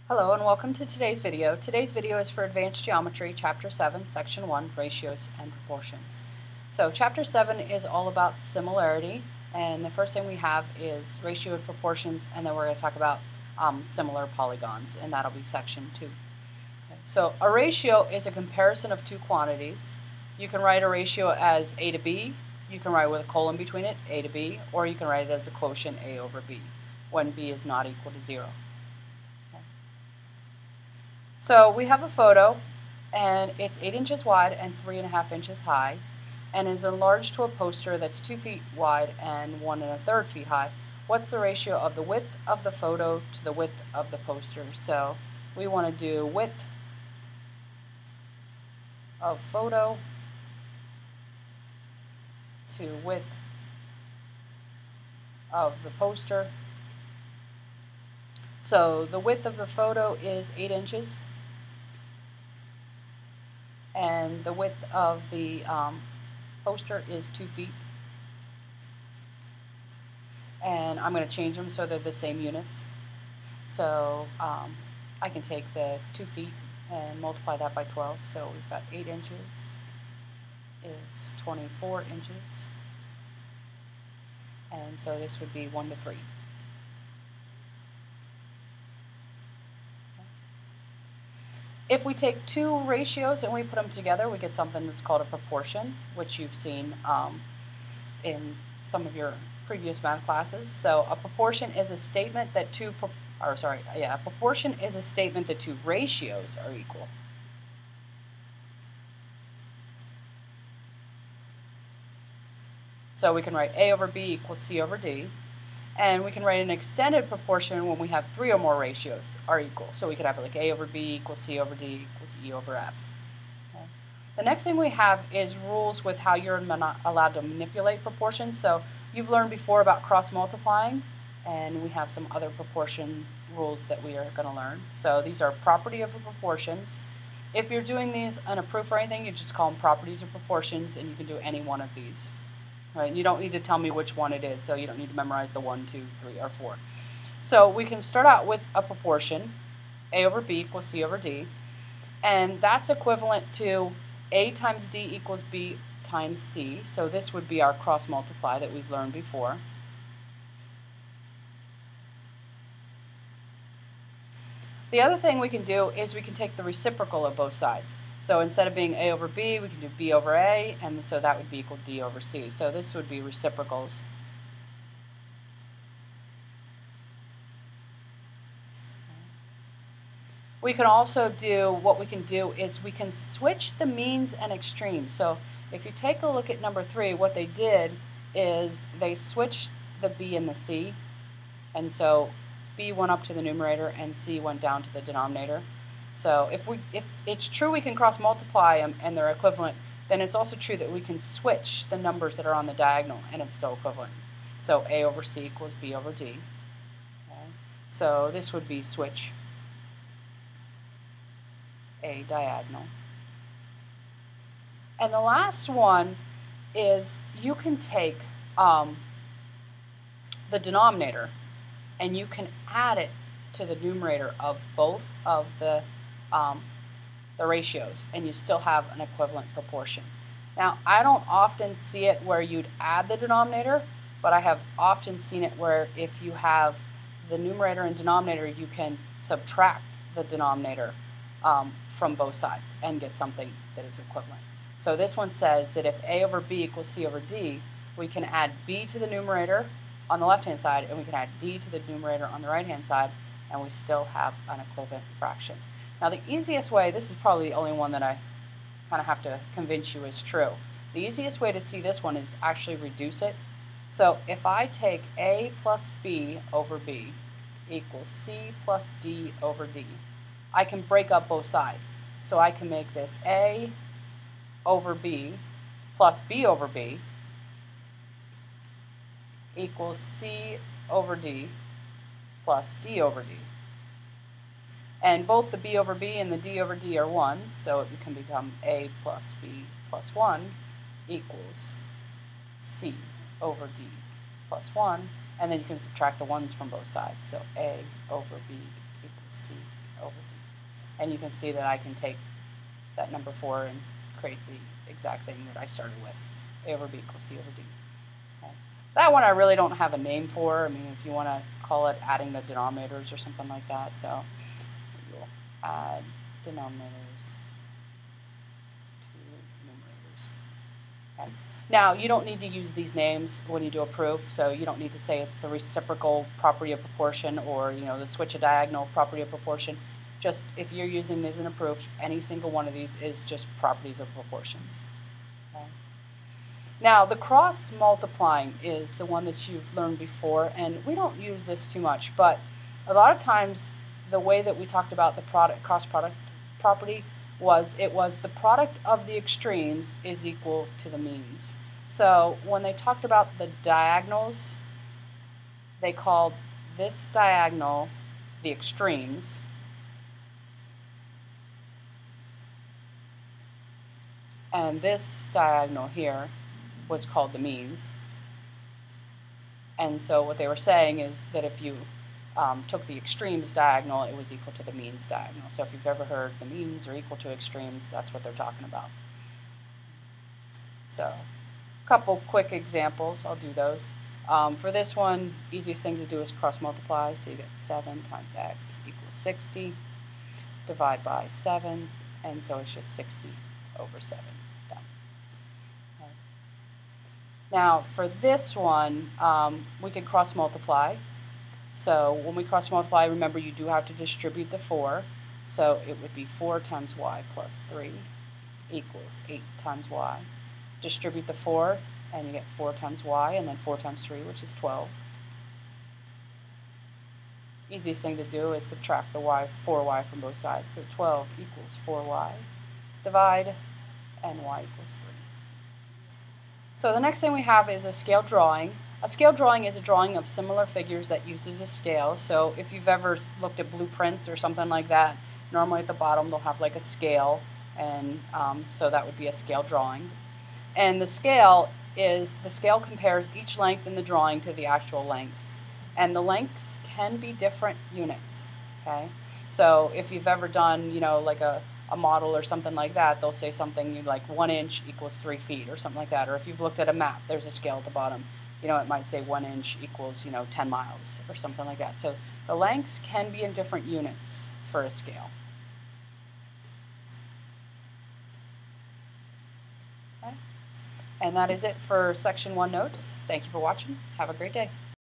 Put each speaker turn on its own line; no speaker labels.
Hello and welcome to today's video. Today's video is for Advanced Geometry, Chapter 7, Section 1, Ratios and Proportions. So Chapter 7 is all about similarity, and the first thing we have is ratio and proportions, and then we're going to talk about similar polygons, and that'll be Section 2. Okay. So a ratio is a comparison of two quantities. You can write a ratio as A to B, you can write with a colon between it, A to B, or you can write it as a quotient A over B, when B is not equal to 0. So we have a photo, and it's 8 inches wide and 3.5 inches high, and is enlarged to a poster that's 2 feet wide and 1 1/3 feet high. What's the ratio of the width of the photo to the width of the poster? So we want to do width of photo to width of the poster. So the width of the photo is 8 inches. And the width of the poster is 2 feet. And I'm going to change them so they're the same units. So I can take the 2 feet and multiply that by 12. So we've got 8 inches is 24 inches. And so this would be 1 to 3. If we take two ratios and we put them together, we get something that's called a proportion, which you've seen in some of your previous math classes. So a proportion is a statement that two ratios are equal. So we can write A over B equals C over D. And we can write an extended proportion when we have 3 or more ratios are equal. So we could have like A over B equals C over D equals E over F. Okay. The next thing we have is rules with how you're not allowed to manipulate proportions. So you've learned before about cross multiplying, and we have some other proportion rules that we are going to learn. So these are property of proportions. If you're doing these on a proof or anything, you just call them properties of proportions, and you can do any one of these. Right? You don't need to tell me which one it is, so you don't need to memorize the 1, 2, 3, or 4. So we can start out with a proportion, A over B equals C over D, and that's equivalent to A times D equals B times C. So this would be our cross multiply that we've learned before. The other thing we can do is we can take the reciprocal of both sides. So instead of being A over B, we can do B over A, and so that would be equal to D over C. So this would be reciprocals. We can also do, what we can do is we can switch the means and extremes. So if you take a look at number 3, what they did is they switched the B and the C. And so B went up to the numerator and C went down to the denominator. So if it's true we can cross multiply them and they're equivalent, then it's also true that we can switch the numbers that are on the diagonal and it's still equivalent. So A over C equals B over D. Okay. So this would be switch A diagonal. And the last one is you can take the denominator and you can add it to the numerator of both of the ratios, and you still have an equivalent proportion. Now, I don't often see it where you'd add the denominator, but I have often seen it where if you have the numerator and denominator, you can subtract the denominator from both sides and get something that is equivalent. So this one says that if A over B equals C over D, we can add B to the numerator on the left-hand side, and we can add D to the numerator on the right-hand side, and we still have an equivalent fraction. Now the easiest way, this is probably the only one that I kind of have to convince you is true. The easiest way to see this one is actually reduce it. So if I take A plus B over B equals C plus D over D, I can break up both sides. So I can make this A over B plus B over B equals C over D plus D over D. And both the B over B and the D over D are 1, so it can become A plus B plus 1 equals C over D plus 1, and then you can subtract the 1's from both sides. So A over B equals C over over D. And you can see that I can take that number 4 and create the exact thing that I started with. A over B equals C over D. Okay. That one I really don't have a name for. I mean, if you want to call it adding the denominators or something like that. So you'll add denominators to numerators. Okay. Now, you don't need to use these names when you do a proof, so you don't need to say it's the reciprocal property of proportion or, you know, the switch a diagonal property of proportion. Just if you're using these in a proof, any single one of these is just properties of proportions. Okay. Now, the cross multiplying is the one that you've learned before, and we don't use this too much, but a lot of times the way that we talked about the cross product property was the product of the extremes is equal to the means. So when they talked about the diagonals, they called this diagonal the extremes, and this diagonal here was called the means. And so what they were saying is that if you took the extremes diagonal, it was equal to the means diagonal. So if you've ever heard the means are equal to extremes, that's what they're talking about. So a couple quick examples, I'll do those. For this one, easiest thing to do is cross multiply. So you get 7 times x equals 60, divide by 7, and so it's just 60 over 7. Done. Okay. Now for this one, we can cross multiply. So when we cross multiply, remember you do have to distribute the 4. So it would be 4 times y plus 3 equals 8 times y. Distribute the 4, and you get 4 times y, and then 4 times 3, which is 12. Easiest thing to do is subtract the 4y from both sides. So 12 equals 4y. Divide, and y equals 3. So the next thing we have is a scale drawing. A scale drawing is a drawing of similar figures that uses a scale. So if you've ever looked at blueprints or something like that, normally at the bottom they'll have like a scale, and so that would be a scale drawing. And the scale compares each length in the drawing to the actual lengths. And the lengths can be different units, okay? So if you've ever done, you know, like a model or something like that, they'll say something like 1 inch equals 3 feet or something like that. Or if you've looked at a map, there's a scale at the bottom. You know, it might say 1 inch equals, you know, 10 miles or something like that. So the lengths can be in different units for a scale. Okay. And that is it for Section 1 notes. Thank you for watching. Have a great day.